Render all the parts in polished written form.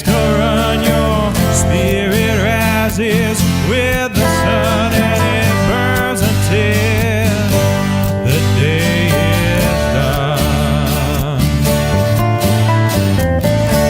to run, your spirit rises with the sun and it burns until the day is done.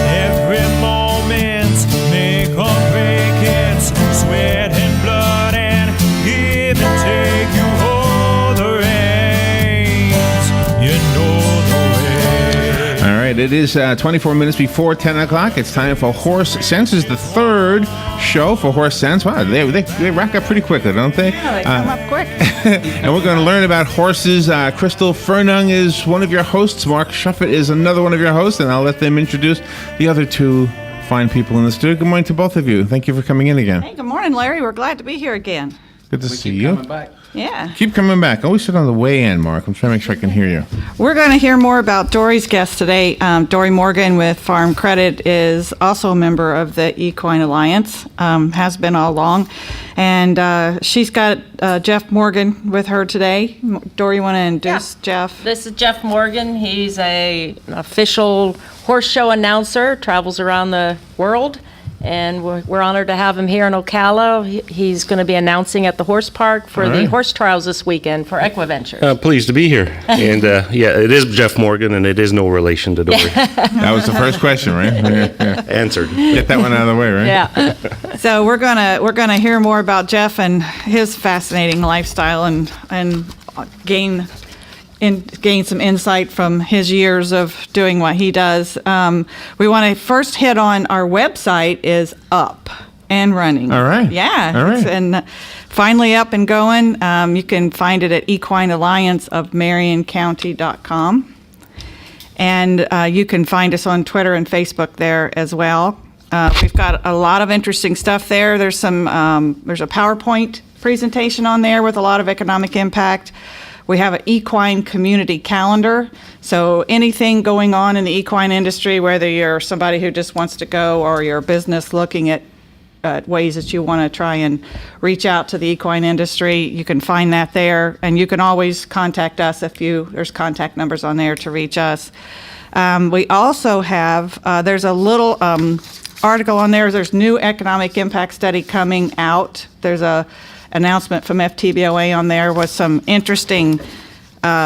Every moment make or break, it's sweat and blood and give and take. You hold the reins, you know the way. All right, it is 24 minutes before 10 o'clock. It's time for Horse Sense. This is the third show for Horse Sense. Wow, they rack up pretty quickly, don't they? Yeah, they come up quick. And we're going to learn about horses. Crystal Furnung is one of your hosts. Mark Shuffett is another one of your hosts, and I'll let them introduce the other two fine people in the studio. Good morning to both of you. Thank you for coming in again. Hey, good morning, Larry. We're glad to be here again. Good to see you. Back. Yeah. Keep coming back. Always sit on the way in, Mark. I'm trying to make sure I can hear you. We're going to hear more about Dory's guest today. Dory Morgan with Farm Credit is also a member of the Equine Alliance, has been all along. And she's got Jeff Morgan with her today. Dory, you want to introduce Jeff? This is Jeff Morgan. He's an official horse show announcer, travels around the world, and we're honored to have him here in Ocala. He's going to be announcing at the horse park for the horse trials this weekend for Equiventures. Pleased to be here. And yeah, it is Jeff Morgan, and it is no relation to Dory. That was the first question, right? Yeah. Answered. Get that one out of the way, right? Yeah. So we're gonna hear more about Jeff and his fascinating lifestyle and gain some insight from his years of doing what he does. We want to first hit on our website is up and running. All right. Yeah. All right. And finally up and going. You can find it at equineallianceofmarioncounty.com. And you can find us on Twitter and Facebook there as well. We've got a lot of interesting stuff there. There's a PowerPoint presentation on there with a lot of economic impact. We have an equine community calendar. So anything going on in the equine industry, whether you're somebody who just wants to go or you're a business looking at ways that you want to try and reach out to the equine industry, you can find that there. And you can always contact us there's contact numbers on there to reach us. We also have, there's a little article on there. There's new economic impact study coming out. There's a announcement from FTBOA on there with some interesting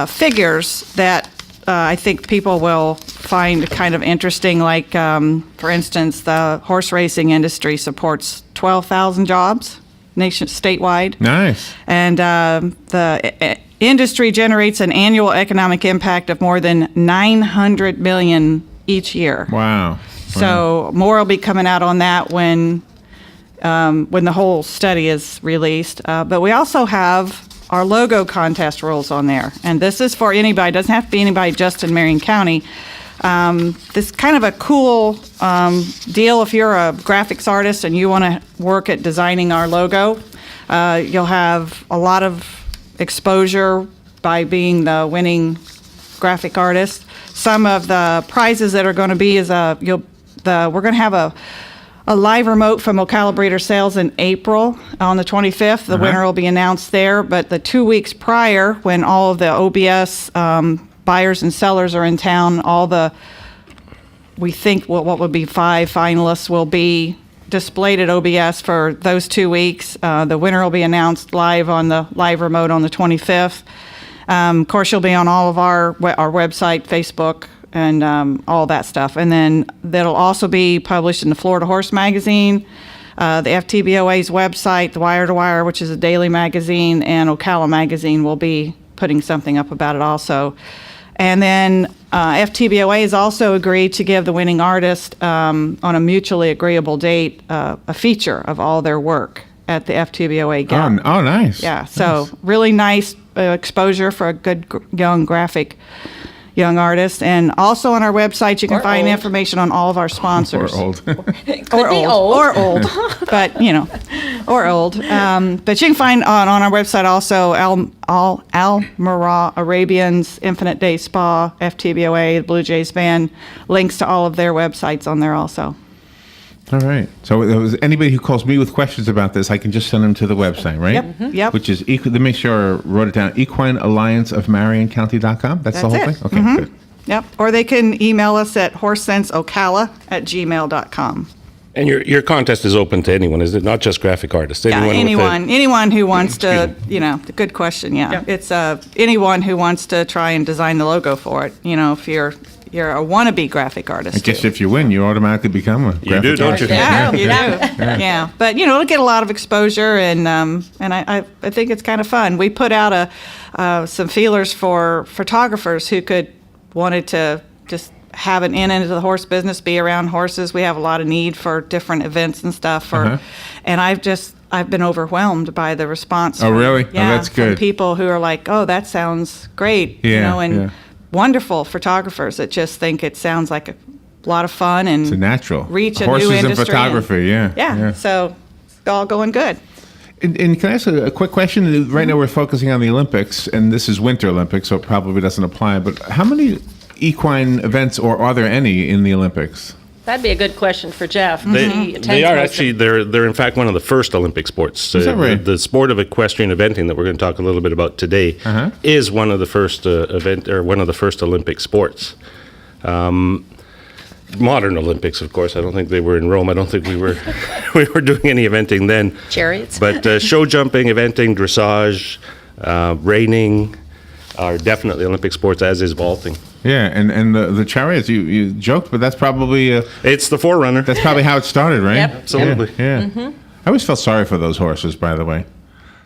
figures that I think people will find kind of interesting. Like, for instance, the horse racing industry supports 12,000 jobs statewide. Nice. And the industry generates an annual economic impact of more than $900 million each year. Wow. So more will be coming out on that when the whole study is released. But we also have our logo contest rules on there. And this is for anybody. It doesn't have to be anybody just in Marion County. This is kind of a cool deal if you're a graphics artist and you want to work at designing our logo. You'll have a lot of exposure by being the winning graphic artist. Some of the prizes that are going to be is we're going to have a live remote from Ocala Breeder Sales in April on the 25th. The winner will be announced there. But the 2 weeks prior, when all of the OBS buyers and sellers are in town, we think what would be 5 finalists will be displayed at OBS for those 2 weeks. The winner will be announced live on the live remote on the 25th. Of course, you'll be on all of our website, Facebook, and all that stuff. And then that'll also be published in the Florida Horse Magazine, the FTBOA's website, the Wire to Wire, which is a daily magazine, and Ocala Magazine will be putting something up about it also. And then FTBOA has also agreed to give the winning artist, on a mutually agreeable date, a feature of all their work at the FTBOA gallery. Oh, nice. Yeah, so really nice exposure for a good young graphic young artist. And also on our website, you can find information on all of our sponsors. Or old. Or old. But, or old. But you can find on our website also Almirah Arabians, Infinite Day Spa, FTBOA, the Blue Jays Band, links to all of their websites on there also. All right. So anybody who calls me with questions about this, I can just send them to the website, right? Yep. Mm-hmm. Yep. Which is, let me make sure I wrote it down, equineallianceofmarioncounty.com. That's the whole it. thing? Okay, Mm-hmm. good. Yep. Or they can email us at horsesenseocala@gmail.com. And your contest is open to anyone, is it? Not just graphic artists? Yeah, with a- anyone who wants to, Excuse good question, yeah. It's anyone who wants to try and design the logo for it. If you're a wannabe graphic artist. I guess too. if you win, you automatically become a graphic do, don't artist. you? Yeah, you do. Yeah, but it'll get a lot of exposure, and I think it's kind of fun. We put out some feelers for photographers who wanted to just have an in into the horse business, be around horses. We have a lot of need for different events and stuff. And I've been overwhelmed by the response. Oh, really? Oh, Yeah, that's good. From people who are like, "Oh, that sounds great," Yeah, and yeah. wonderful photographers that just think it sounds like a lot of fun and It's a natural. reach a Horses new and industry. photography, yeah. Yeah, so it's all going good. And can I ask a quick question? Right now we're focusing on the Olympics, and this is Winter Olympics, so it probably doesn't apply. But how many equine events, or are there any in the Olympics? That'd be a good question for Jeff. They, He attends they are most of- actually, they're in fact one of the first Olympic sports. Is that right? The sport of equestrian eventing that we're going to talk a little bit about today is one of the first one of the first Olympic sports. Modern Olympics, of course. I don't think they were in Rome. I don't think we were we were doing any eventing then. Chariots. But show jumping, eventing, dressage, reining are definitely Olympic sports, as is vaulting. Yeah, and the chariots, you joked, but that's probably It's the forerunner. that's probably how it started, right? Yep. Absolutely. Yeah. I always felt sorry for those horses, by the way.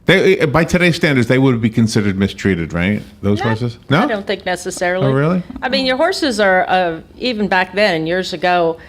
They, by today's standards, they would be considered mistreated, right? Those horses? No? I don't think necessarily. Oh, really? I mean, your horses are, even back then, years ago,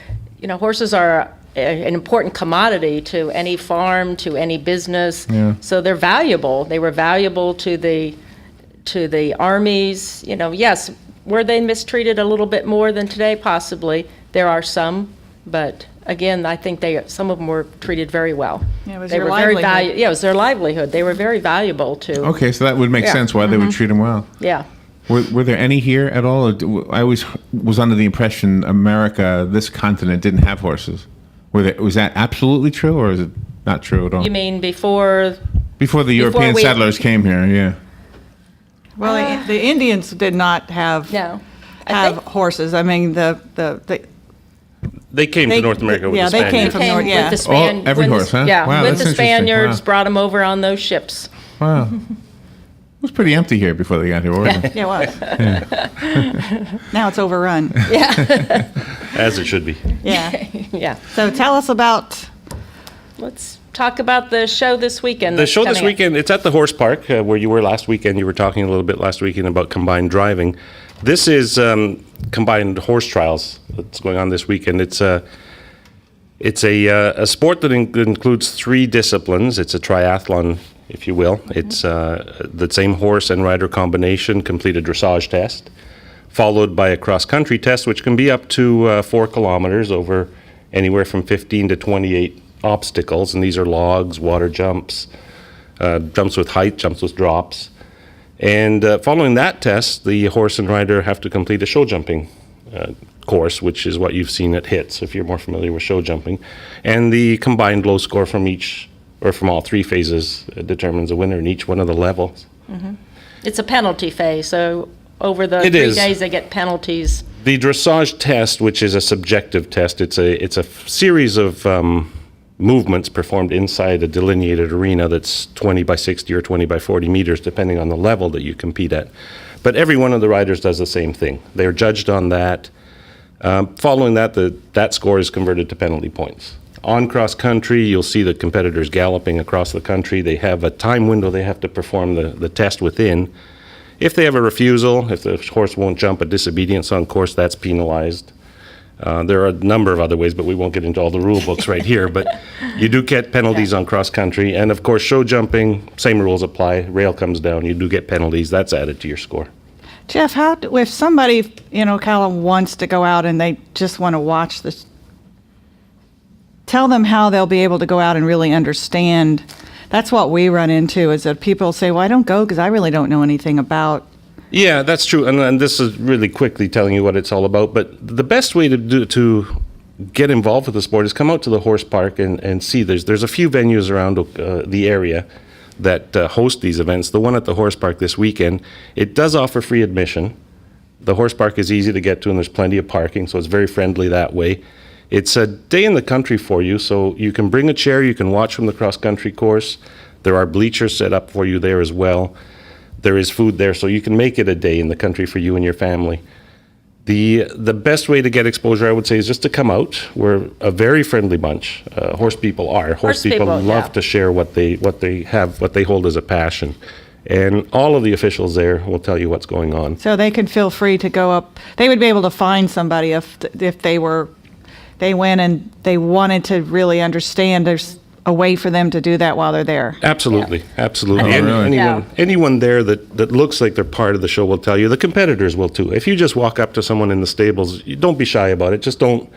horses are an important commodity to any farm, to any business. Yeah. So they're valuable. They were valuable to the armies. Yes, were they mistreated a little bit more than today? Possibly. There are some, but again, I think some of them were treated very well. Yeah, it was they their were very livelihood. Yeah, it was their livelihood. They were very valuable to. Okay, so that would make Yeah. sense why they would treat them well. Yeah. Were there any here at all? I always was under the impression America, this continent, didn't have horses. Was that absolutely true, or is it not true at all? You mean before? Before the European we- settlers came here, yeah. Well, the Indians did not have No. horses. I mean, They came to North America with the they came Spaniards. from North. Yeah. With the every when the- horse, huh? Yeah, Wow, with that's the interesting. Spaniards, Wow. brought them over on those ships. Wow. It was pretty empty here before they got here, wasn't it? Yeah, it was. Now it's overrun. As it should be. Yeah. Yeah. So tell us about. Let's talk about the show this weekend. The that's show this coming up. weekend, it's at the Horse Park, where you were last weekend. You were talking a little bit last weekend about combined driving. This is combined horse trials that's going on this weekend. It's a sport that includes 3 disciplines. It's a triathlon, if you will. It's the same horse and rider combination, complete a dressage test, followed by a cross-country test, which can be up to 4 kilometers over anywhere from 15 to 28 obstacles. And these are logs, water jumps, jumps with height, jumps with drops. And following that test, the horse and rider have to complete a show jumping course, which is what you've seen at HITS, if you're more familiar with show jumping. And the combined low score from each, or from all 3 phases, determines a winner in each one of the levels. It's a penalty phase, so over the It 3 is. days they get penalties. The dressage test, which is a subjective test, it's a series of movements performed inside a delineated arena that's 20 by 60 or 20 by 40 meters, depending on the level that you compete at. But every one of the riders does the same thing. They're judged on that. Following that, that score is converted to penalty points. On cross country, you'll see the competitors galloping across the country. They have a time window they have to perform the test within. If they have a refusal, if the horse won't jump, a disobedience on course, that's penalized. There are a number of other ways, but we won't get into all the rule books right here. But you do get penalties on cross country. And of course, show jumping, same rules apply. Rail comes down, you do get penalties. That's added to your score. Jeff, if somebody, kind of wants to go out and they just want to watch this, tell them how they'll be able to go out and really understand. That's what we run into, is that people say, well, I don't go because I really don't know anything about. Yeah, that's true. And this is really quickly telling you what it's all about. But the best way to get involved with the sport is come out to the horse park and see. There's a few venues around the area that host these events. The one at the horse park this weekend, it does offer free admission. The horse park is easy to get to, and there's plenty of parking, so it's very friendly that way. It's a day in the country for you, so you can bring a chair, you can watch from the cross-country course. There are bleachers set up for you there as well. There is food there, so you can make it a day in the country for you and your family. The best way to get exposure, I would say, is just to come out. We're a very friendly bunch. Horse people are. Horse people love yeah. to share what they have, what they hold as a passion. And all of the officials there will tell you what's going on. So they could feel free to go up. They would be able to find somebody if they went and they wanted to really understand. There's a way for them to do that while they're there. Absolutely, absolutely. Oh, really? Anyone there that looks like they're part of the show will tell you. The competitors will too. If you just walk up to someone in the stables, don't be shy about it. Just don't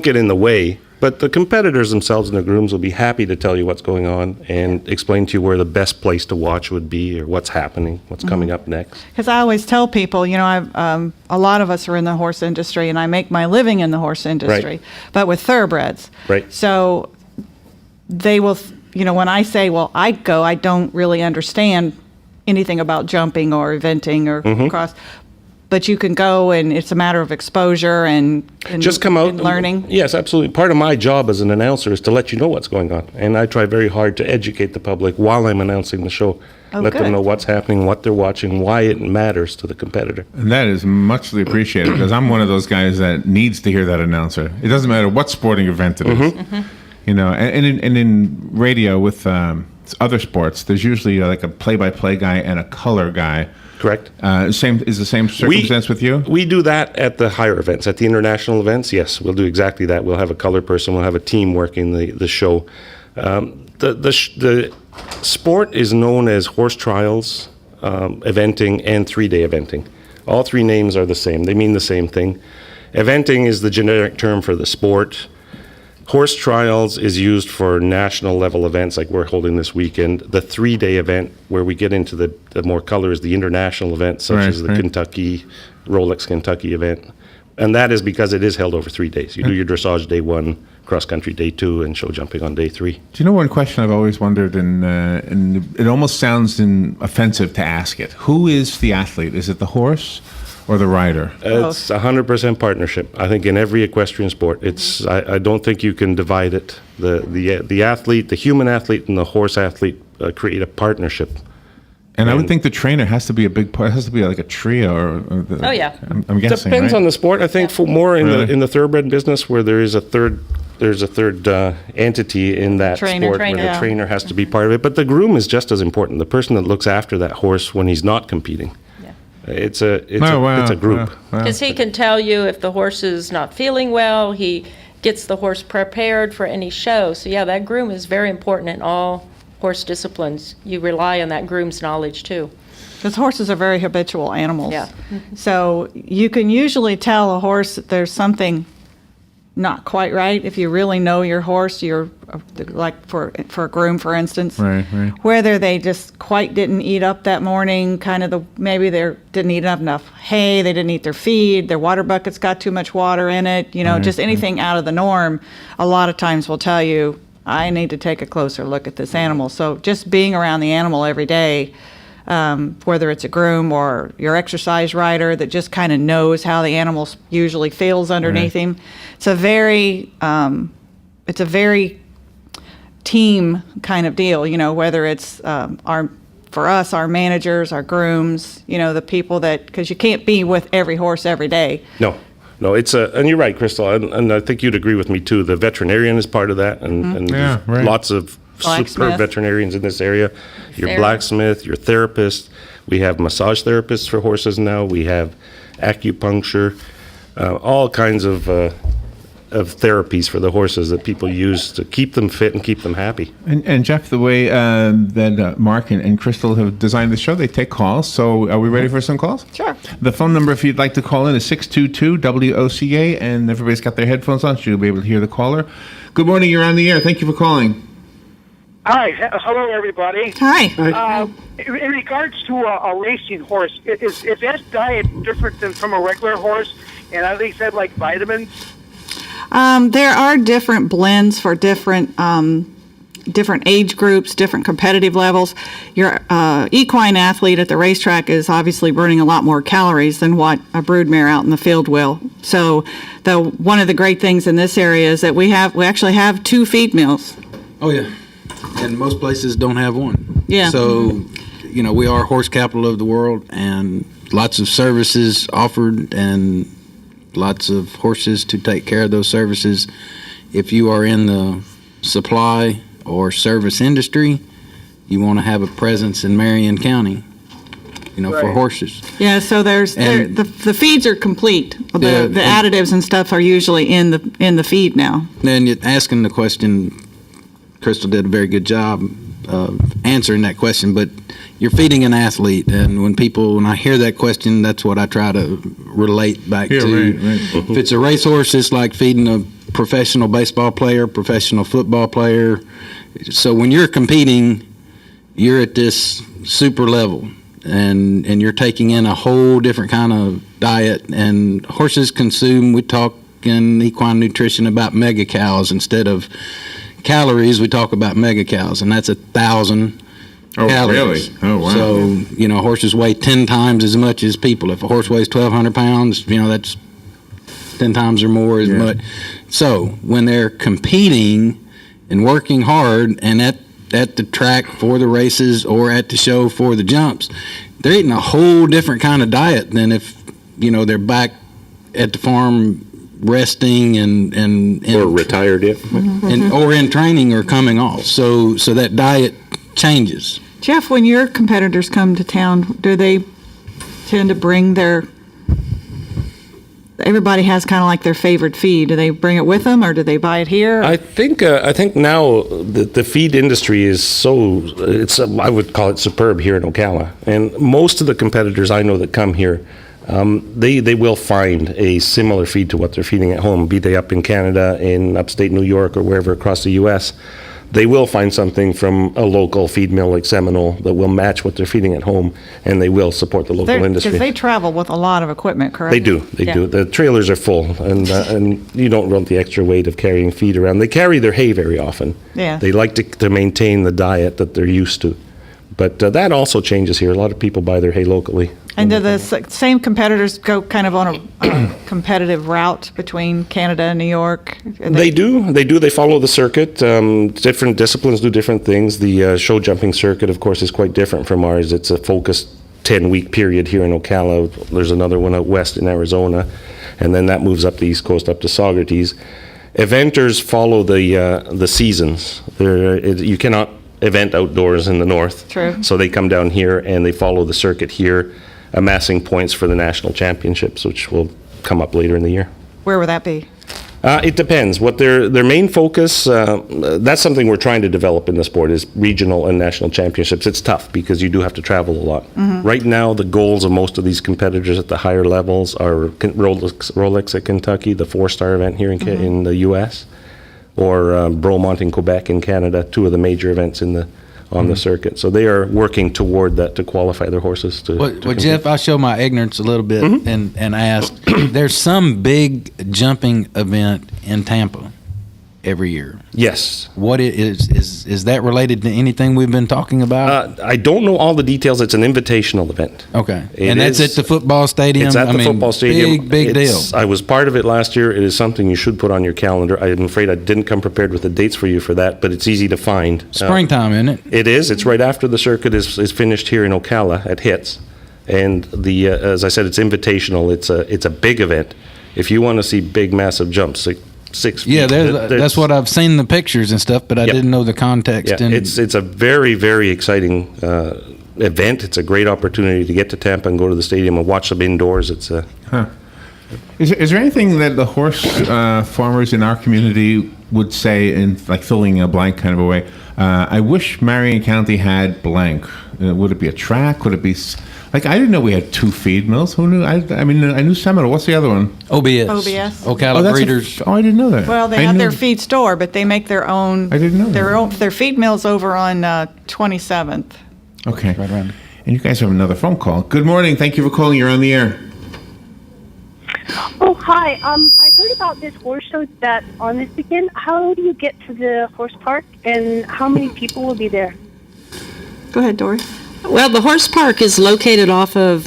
get in the way. But the competitors themselves and the grooms will be happy to tell you what's going on and explain to you where the best place to watch would be or what's happening, what's coming up next. Because I always tell people, a lot of us are in the horse industry, and I make my living in the horse industry, but with thoroughbreds. Right. So they will, when I say, well, I don't really understand anything about jumping or eventing or cross. But you can go, and it's a matter of exposure and Just come out and learning. Yes, absolutely. Part of my job as an announcer is to let you know what's going on, and I try very hard to educate the public while I'm announcing the show. Let them good. know what's happening, what they're watching, why it matters to the competitor. And that is muchly appreciated because I'm one of those guys that needs to hear that announcer. It doesn't matter what sporting event it is. And in radio with other sports, there's usually like a play-by-play guy and a color guy. Correct. Is the same circumstance with you? We do that at the higher events. At the international events, yes, we'll do exactly that. We'll have a color person. We'll have a team working the show. The sport is known as horse trials, eventing, and 3-day eventing. All three names are the same. They mean the same thing. Eventing is the generic term for the sport. Horse trials is used for national level events like we're holding this weekend. The 3-day event where we get into the more color is the international event, such as the Kentucky, Rolex Kentucky event. And that is because it is held over 3 days. You do your dressage day 1, cross country day 2, and show jumping on day 3. Do you know one question I've always wondered, and it almost sounds offensive to ask it. Who is the athlete? Is it the horse or the rider? It's 100% partnership. I think in every equestrian sport, I don't think you can divide it. The athlete, the human athlete, and the horse athlete create a partnership. And I would think the trainer has to be a big part. It has to be like a trio. Oh, yeah. I'm guessing. Depends right? on the sport. I think for more Really? in the thoroughbred business where there's a third entity in that Trainer. sport where the trainer has to be part of it. But the groom is just as important. The person that looks after that horse when he's not competing. It's a group. Because he can tell you if the horse is not feeling well, he gets the horse prepared for any show. So yeah, that groom is very important in all horse disciplines. You rely on that groom's knowledge too. Because horses are very habitual animals. Yeah. So you can usually tell a horse that there's something not quite right if you really know your horse. You're like for a groom, for instance, Right. whether they just quite didn't eat up that morning, maybe they didn't eat enough hay, they didn't eat their feed, their water buckets got too much water in it. Just anything out of the norm. A lot of times will tell you, I need to take a closer look at this animal. So just being around the animal every day. Whether it's a groom or your exercise rider that just kind of knows how the animal usually feels underneath him. It's a very team kind of deal, whether it's for us, our managers, our grooms, the people because you can't be with every horse every day. No, and you're right, Crystal, and I think you'd agree with me too. The veterinarian is part of that, and there's lots of superb veterinarians in this area. Your blacksmith, your therapist. We have massage therapists for horses now. We have acupuncture, all kinds of therapies for the horses that people use to keep them fit and keep them happy. And Jeff, the way that Mark and Crystal have designed the show, they take calls. So are we ready for some calls? Sure. The phone number, if you'd like to call in, is 622-WOCA, and everybody's got their headphones on, so you'll be able to hear the caller. Good morning. You're on the air. Thank you for calling. Hi. Hello, everybody. Hi. In regards to a racing horse, is that diet different than from a regular horse? And at least have like vitamins? There are different blends for different different age groups, different competitive levels. Your equine athlete at the racetrack is obviously burning a lot more calories than what a broodmare out in the field will. So, one of the great things in this area is that we actually have 2 feed mills. Oh, yeah. And most places don't have one. Yeah. So, we are horse capital of the world, and lots of services offered and lots of horses to take care of those services. If you are in the supply or service industry, you want to have a presence in Marion County, for horses. Yeah, so the feeds are complete. The additives and stuff are usually in the feed now. Then you're asking the question, Crystal did a very good job of answering that question, but you're feeding an athlete, and when I hear that question, that's what I try to relate back to. Right. If it's a racehorse, it's like feeding a professional baseball player, professional football player. So when you're competing, you're at this super level, and you're taking in a whole different kind of diet. And horses consume, we talk in equine nutrition about mega cows instead of calories. We talk about mega cows, and that's 1,000 calories. Really? Oh, wow. So, horses weigh 10 times as much as people. If a horse weighs 1,200 pounds, that's 10 times or more as much. So when they're competing and working hard and at the track for the races or at the show for the jumps, they're eating a whole different kind of diet than if, they're back at the farm resting and Or retired, yeah. or in training or coming off. So that diet changes. Jeff, when your competitors come to town, do they tend to bring everybody has kind of like their favorite feed. Do they bring it with them, or do they buy it here? I think now the feed industry is I would call it superb here in Ocala. And most of the competitors I know that come here, they will find a similar feed to what they're feeding at home, be they up in Canada, in upstate New York, or wherever across the U.S. They will find something from a local feed mill like Seminole that will match what they're feeding at home, and they will support the local industry. Because they travel with a lot of equipment, correct? They do. The trailers are full, and you don't run the extra weight of carrying feed around. They carry their hay very often. Yeah. They like to maintain the diet that they're used to. But that also changes here. A lot of people buy their hay locally. And do the same competitors go kind of on a competitive route between Canada and New York? They do. They follow the circuit. Different disciplines do different things. The show jumping circuit, of course, is quite different from ours. It's a focused 10-week period here in Ocala. There's another one out west in Arizona, and then that moves up the East Coast up to Saugerties. Eventers follow the seasons. You cannot event outdoors in the north. True. So they come down here and they follow the circuit here, amassing points for the national championships, which will come up later in the year. Where would that be? It depends. What their main focus, that's something we're trying to develop in the sport, is regional and national championships. It's tough because you do have to travel a lot. Right now, the goals of most of these competitors at the higher levels are Rolex at Kentucky, the 4-star event here in the U.S., or Bromont in Quebec in Canada, 2 of the major events on the circuit. So they are working toward that to qualify their horses to compete. Jeff, I'll show my ignorance a little bit and ask, there's some big jumping event in Tampa every year. Yes. What is that related to anything we've been talking about? I don't know all the details. It's an invitational event. Okay. And that's at the football stadium? It's at the football stadium. Big deal. I was part of it last year. It is something you should put on your calendar. I'm afraid I didn't come prepared with the dates for you for that, but it's easy to find. Springtime, isn't it? It is. It's right after the circuit is finished here in Ocala at HITS. And as I said, it's invitational. It's a big event. If you want to see big, massive jumps, 6 feet. Yeah, that's what I've seen the pictures and stuff, but I didn't know the context. Yeah, it's a very, very exciting event. It's a great opportunity to get to Tampa and go to the stadium and watch them indoors. Is there anything that the horse farmers in our community would say in like filling a blank kind of a way? I wish Marion County had blank. Would it be a track? Would it be... Like, I didn't know we had 2 feed mills. Who knew? I knew Seminole. What's the other one? OBS. Ocala Breeders. I didn't know that. Well, they have their feed store, but they make their own. I didn't know that. Their feed mill's over on 27th. Okay. Right around. And you guys have another phone call. Good morning. Thank you for calling. You're on the air. Oh, hi. I heard about this horse show that on this weekend. How do you get to the horse park, and how many people will be there? Go ahead, Dory. Well, the horse park is located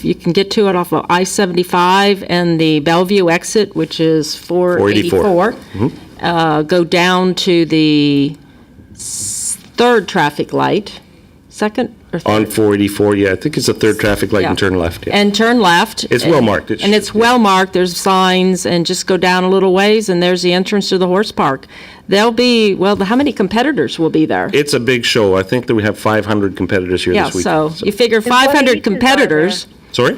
you can get to it off of I-75 and the Bellevue exit, which is 484. Go down to the third traffic light, second or third? On 484, yeah, I think it's the third traffic light and turn left. Yeah. And turn left. It's well marked. And it's well marked. There's signs, and just go down a little ways, and there's the entrance to the horse park. There'll be, how many competitors will be there? It's a big show. I think that we have 500 competitors here this week. So you figure what 500 ages are competitors. Sorry?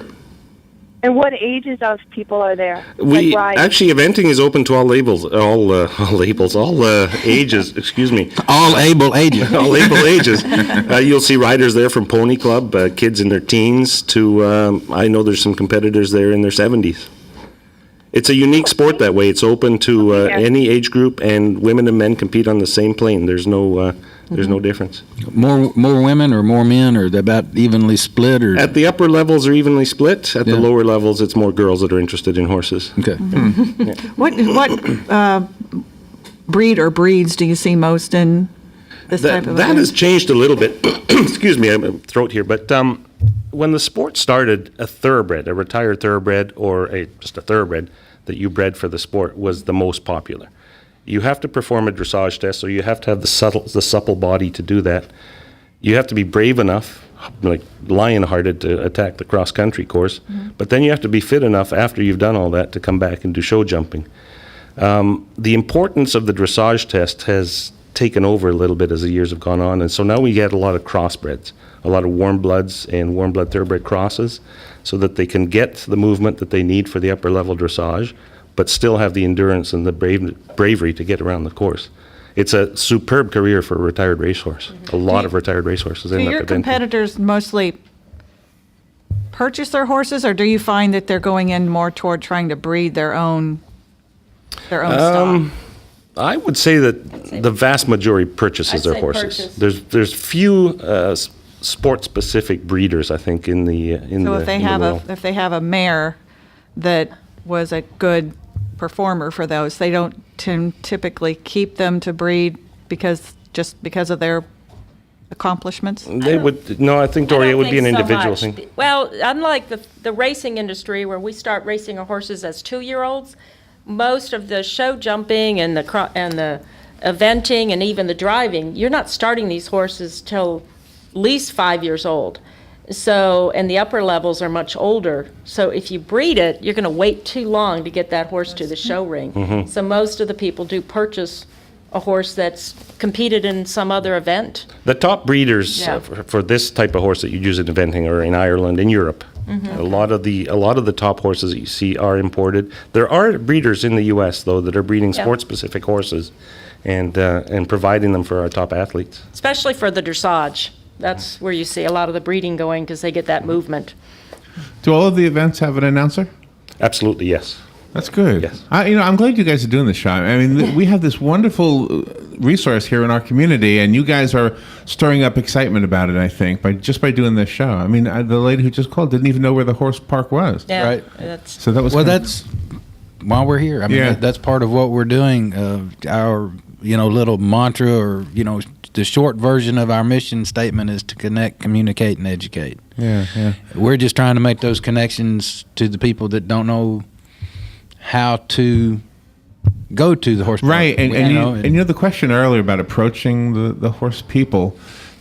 And what ages of people are there? We Like rides? actually, eventing is open to all ages. Excuse me. All able ages. All able ages. You'll see riders there from Pony Club, kids in their teens to, I know there's some competitors there in their 70s. It's a unique sport that way. It's open to any age group, and women and men compete on the same plane. There's no difference. More women or more men, or they're about evenly split, or? At the upper levels are evenly split. At the lower levels, it's more girls that are interested in horses. Okay. What breed or breeds do you see most in this type of That event? has changed a little bit. Excuse me, I have a throat here. But when the sport started, a thoroughbred, a retired thoroughbred, or just a thoroughbred that you bred for the sport was the most popular. You have to perform a dressage test, so you have to have the supple body to do that. You have to be brave enough, like lion-hearted, to attack the cross-country course. But then you have to be fit enough after you've done all that to come back and do show jumping. The importance of the dressage test has taken over a little bit as the years have gone on, and so now we get a lot of crossbreds, a lot of warm bloods and warm blood thoroughbred crosses, so that they can get the movement that they need for the upper level dressage, but still have the endurance and the bravery to get around the course. It's a superb career for a retired racehorse. A lot of retired racehorses Do end up your eventing. competitors mostly purchase their horses, or do you find that they're going in more toward trying to breed their own stock? I would say that the vast majority purchases I'd their say horses. purchase. There's few sport-specific breeders, I think, in the So if they have world. if they have a mare that was a good performer for those, they don't typically keep them to breed because of their accomplishments. They would no. I think Dory, I it don't would be an think so individual much. thing. Well, unlike the racing industry where we start racing our horses as 2-year-olds, most of the show jumping and the eventing and even the driving, you're not starting these horses till at least 5 years old. So, and the upper levels are much older. So if you breed it, you're going to wait too long to get that horse to the show ring. Mm-hmm. So most of the people do purchase a horse that's competed in some other event. The top breeders Yeah. for this type of horse that you use in eventing are in Ireland and Europe. Mm-hmm. A lot of the top horses that you see are imported. There are breeders in the U.S. though that are breeding Yeah. sport-specific horses, and providing them for our top athletes. Especially for the dressage. That's where you see a lot of the breeding going because they get that movement. Do all of the events have an announcer? Absolutely, yes. That's good. Yes. I'm glad you guys are doing this show. I mean, we have this wonderful resource here in our community, and you guys are stirring up excitement about it, I think, by doing this show. I mean, the lady who just called didn't even know where the horse park was. Yeah, Right. That's So that was Well, kinda- that's why we're here. I mean, Yeah. that's part of what we're doing. Our, little mantra, or, the short version of our mission statement is to connect, communicate, and educate. yeah. We're just trying to make those connections to the people that don't know how to go to the horse park. Right, and the question earlier about approaching the horse people,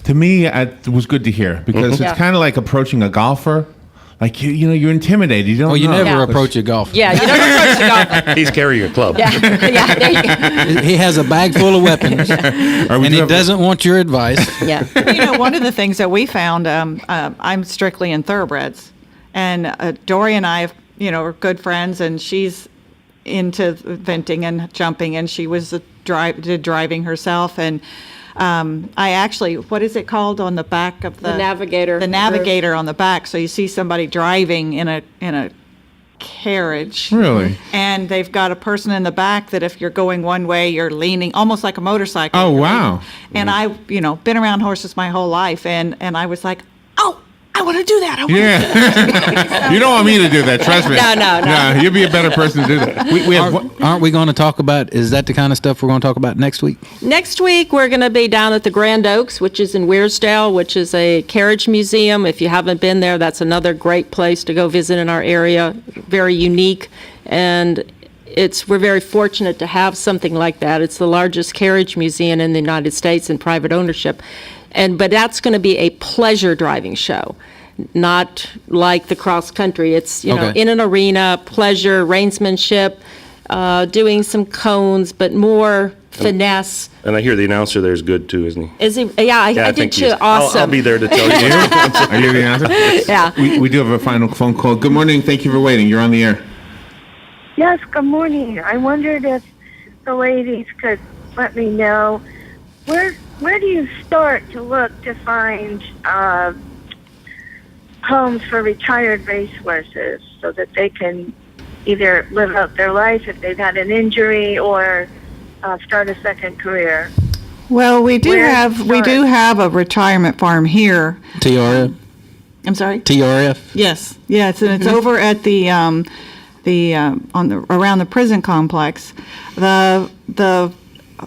to me, it was good to hear, because Yeah. it's kind of like approaching a golfer. Like you're intimidated. You don't. Well, you know. never Yeah. approach a golfer. yeah, you never approach the golfer. He's carrying your club. Yeah, yeah, there you go. He has a bag full of weapons, Or we and do he have- doesn't want your advice. Yeah. One of the things that we found, I'm strictly in thoroughbreds, and Dory and I, are good friends, and she's into venting and jumping, and she was did driving herself, and I actually, what is it called on the back of The navigator. The navigator on the back. So you see somebody driving in a carriage. Really? And they've got a person in the back that if you're going one way, you're leaning, almost like a motorcycle. Oh, You're wow. leaning. And I, been around horses my whole life, and I was like, oh, I want to do that. I wanna Yeah. You don't want me to do that. Trust me. No. You'll be a better person to do that. We have Aren't we going to talk about, is that the kind of stuff we're going to talk about next week? Next week, we're going to be down at the Grand Oaks, which is in Weirsdale, which is a carriage museum. If you haven't been there, that's another great place to go visit in our area. Very unique, and we're very fortunate to have something like that. It's the largest carriage museum in the United States in private ownership. But that's going to be a pleasure driving show, not like the cross country. It's, Okay. in an arena, pleasure, reinsmanship, doing some cones, but more finesse. And I hear the announcer there is good too, isn't he? Is he? Yeah, I did think he too. is. Awesome. I'll be there to tell you. Are you the answer? Yeah. We do have a final phone call. Good morning. Thank you for waiting. You're on the air. Yes, good morning. I wondered if the ladies could let me know where do you start to look to find homes for retired racehorses so that they can either live out their life if they've had an injury or start a second career? Well, we do Where have a retirement farm here. TRF? I'm sorry. TRF? Yes, and it's over at the around the prison complex. The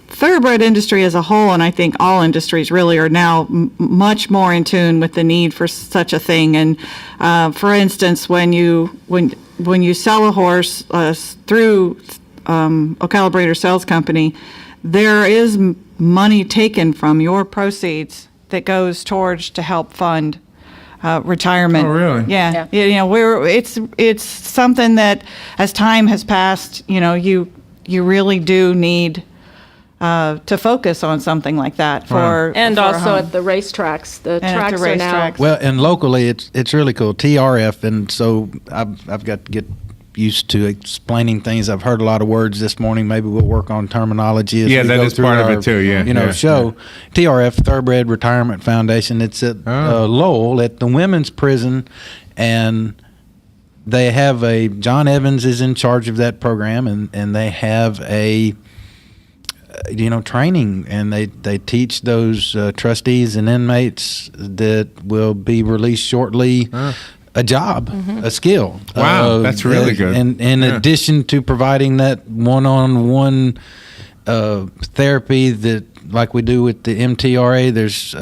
thoroughbred industry as a whole, and I think all industries really are now much more in tune with the need for such a thing. And for instance, when you sell a horse through Ocala Breeder Sales Company, there is money taken from your proceeds that goes towards to help fund retirement. Oh, really? Yeah. It's something that as time has passed, you really do need to focus on something like that And for a also home. at the racetracks. The And at tracks the are now. racetracks. Well, and locally, it's really cool. TRF, and so I've got to get used to explaining things. I've heard a lot of words this morning. Maybe we'll work on terminology as we that go is through part of our, it too, yeah. show. TRF, Thoroughbred Retirement Foundation. It's at Lowell at the women's prison, and they have John Evans is in charge of that program, and they have a training, and they teach those trustees and inmates that will be released shortly a job, a skill. Wow, that's really good. And in addition to providing that one-on-one therapy that, like we do with the MTRA, there's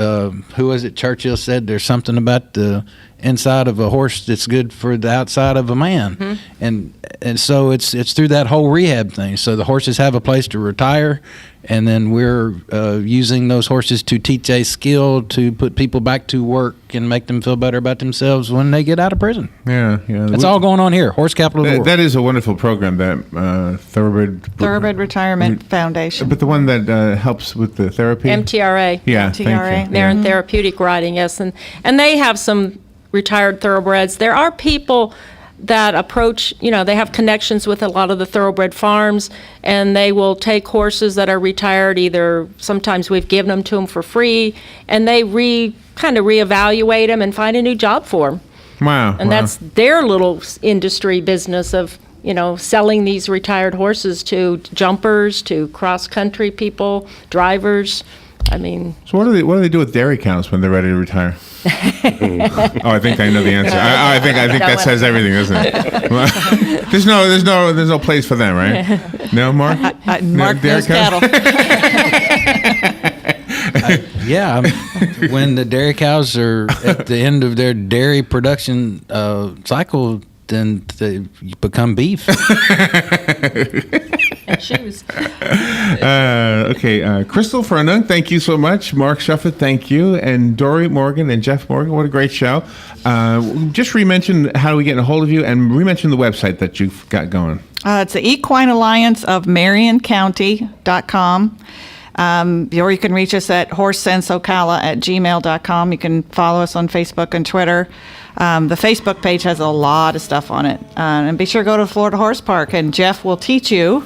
who was it? Churchill said there's something about the inside of a horse that's good for the outside of a man, and so it's through that whole rehab thing. So the horses have a place to retire, and then we're using those horses to teach a skill to put people back to work and make them feel better about themselves when they get out of prison. Yeah. That's all going on here. Horse Capital of the World. That is a wonderful program, that Thoroughbred Retirement Foundation. But the one that helps with the therapy? MTRA. Yeah, MTRA. thank you. They're in therapeutic riding, yes. And they have some retired thoroughbreds. There are people that approach, they have connections with a lot of the thoroughbred farms, and they will take horses that are retired. Either sometimes we've given them to them for free, and they kind of reevaluate them and find a new job for them. Wow. And that's their little industry business of, selling these retired horses to jumpers, to cross-country people, drivers. I mean, So what do they do with dairy cows when they're ready to retire? I think I know the answer. I think that says everything, doesn't it? Well, there's no place for them, right? No, Mark. Mark dairy knows cattle. When the dairy cows are at the end of their dairy production cycle, then they become beef. and shoes. Okay, Crystal Fernung, thank you so much. Mark Shuffett, thank you. And Dory Morgan and Jeff Morgan, what a great show. Just re-mention how do we get a hold of you, and re-mention the website that you've got going. It's the Equine Alliance of MarionCounty.com. Or you can reach us at horsesenseocala@gmail.com. You can follow us on Facebook and Twitter. The Facebook page has a lot of stuff on it. And be sure to go to Florida Horse Park, and Jeff will teach you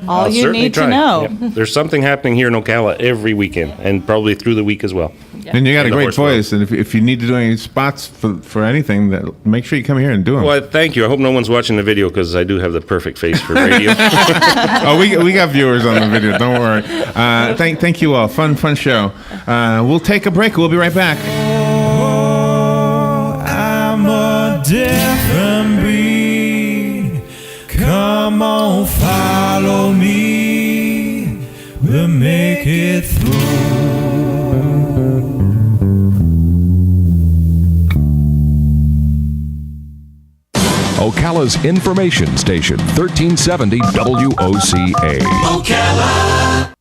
all I'll you certainly need try. to know. Yep. There's something happening here in Ocala every weekend, and probably through the week as well. And you got a And the great horse world. voice, and if you need to do any spots for anything, make sure you come here and do them. Well, thank you. I hope no one's watching the video because I do have the perfect face for radio. Oh, we got viewers on the video. Don't worry. Thank you all. Fun show. We'll take a break. We'll be right back. Oh, different breed. Come on, follow me. We'll make it through. Ocala's information station, 1370 WOCA. Ocala.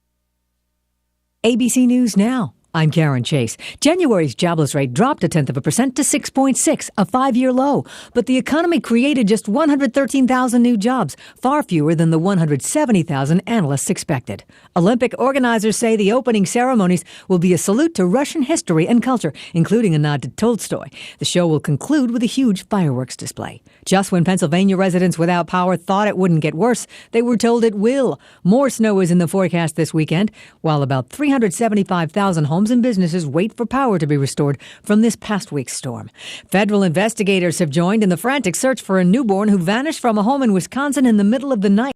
ABC News Now. I'm Karen Chase. January's jobless rate dropped 0.1% to 6.6, a 5-year low. But the economy created just 113,000 new jobs, far fewer than the 170,000 analysts expected. Olympic organizers say the opening ceremonies will be a salute to Russian history and culture, including a nod to Tolstoy. The show will conclude with a huge fireworks display. Just when Pennsylvania residents without power thought it wouldn't get worse, they were told it will. More snow is in the forecast this weekend, while about 375,000 homes and businesses wait for power to be restored from this past week's storm. Federal investigators have joined in the frantic search for a newborn who vanished from a home in Wisconsin in the middle of the night.